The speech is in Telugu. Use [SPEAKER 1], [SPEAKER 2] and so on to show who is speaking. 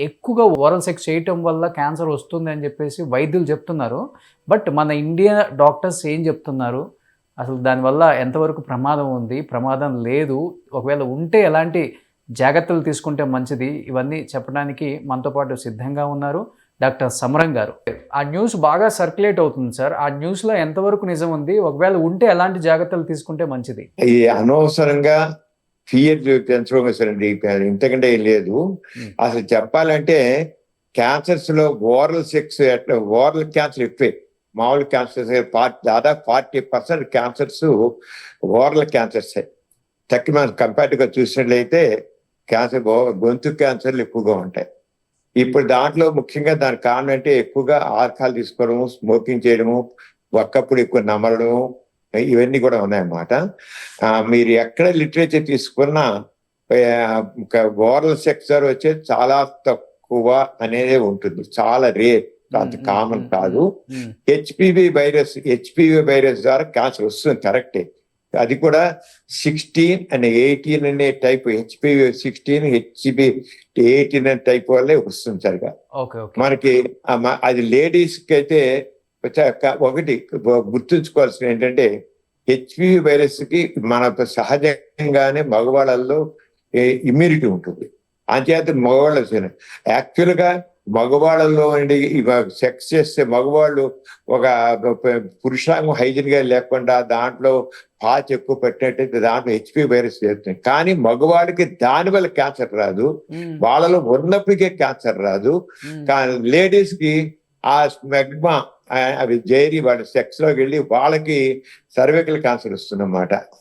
[SPEAKER 1] ఎక్కువగా ఓరల్ సెక్స్ చేయటం వల్ల క్యాన్సర్ వస్తుంది అని చెప్పేసి వైద్యులు చెప్తున్నారు. బట్ మన ఇండియా డాక్టర్స్ ఏం చెప్తున్నారు? అసలు దానివల్ల ఎంతవరకు ప్రమాదం ఉంది? ప్రమాదం లేదు. ఒకవేళ ఉంటే ఎలాంటి జాగ్రత్తలు తీసుకుంటే మంచిది? ఇవన్నీ చెప్పడానికి మనతో పాటు సిద్ధంగా ఉన్నారు డాక్టర్ సమరం గారు. ఆ న్యూస్ బాగా సర్క్యులేట్ అవుతుంది సార్. ఆ న్యూస్‌లో ఎంతవరకు నిజం ఉంది? ఒకవేళ ఉంటే ఎలాంటి జాగ్రత్తలు తీసుకుంటే మంచిది?
[SPEAKER 2] ఈ అనవసరంగా ఫియర్ పెంచడం అసలండి ఇంతకంటే ఏం లేదు.
[SPEAKER 1] హ్మ్.
[SPEAKER 2] అసలు చెప్పాలంటే క్యాన్సర్స్ లో ఓరల్ సెక్స్ ఓరల్ క్యాన్సర్ ఎక్కువే. మామూలు క్యాన్సర్స్ దాదాపు 40% క్యాన్సర్స్ ఓరల్ క్యాన్సర్స్. తక్కువ మనం కంపేర్డ్గా చూసినట్లయితే క్యాన్సర్ గొంతు క్యాన్సర్లు ఎక్కువగా ఉంటాయి. ఇప్పుడు దాంట్లో ముఖ్యంగా దానికి కారణం అంటే ఎక్కువగా ఆల్కహాల్ తీసుకోవడము, స్మోకింగ్ చేయడము, ఒక్కప్పుడు ఎక్కువ నమలడము, ఇవన్నీ కూడా ఉన్నాయన్నమాట. మీరు ఎక్కడ లిటరేచర్ తీసుకున్నా ఓరల్ సెక్స్ వచ్చేది చాలా తక్కువ అనేది ఉంటుంది, చాలా రేర్, అంత కామన్ కాదు. హెచ్పివి వైరస్ ద్వారా క్యాన్సర్ వస్తుంది, కరెక్టే. అది కూడా 16 అండ్ 18 అనే టైప్, హెచ్పివి 16, హెచ్పి 18 అనే టైప్ వల్లే వస్తుంది సరిగా. మనకి అది లేడీస్ కి అయితే ఒకటి గుర్తుంచుకోవాల్సిన ఏంటంటే హెచ్పివి వైరస్ కి మన సహజంగానే మగవాళ్ళల్లో ఇమ్యూనిటీ ఉంటుంది. అంచేత మగవాళ్ళు యాక్చువల్ గా మగవాళ్ళలో సెక్స్ చేస్తే మగవాళ్ళు ఒక పురుషాంగం హైజీన్ గా లేకుండా దాంట్లో పాచి ఎక్కువ పెట్టినట్టయితే దాంట్లో హెచ్పి వైరస్ చేస్తుంది. కానీ మగవాడికి దాని వల్ల క్యాన్సర్ రాదు, వాళ్ళలో ఉన్నప్పటికే క్యాన్సర్ రాదు. కానీ లేడీస్ కి ఆ స్మెగ్మా అవి చేరి వాళ్ళ సెక్స్ లోకి వెళ్ళి వాళ్ళకి సర్వైకల్ క్యాన్సర్ వస్తుందన్నమాట.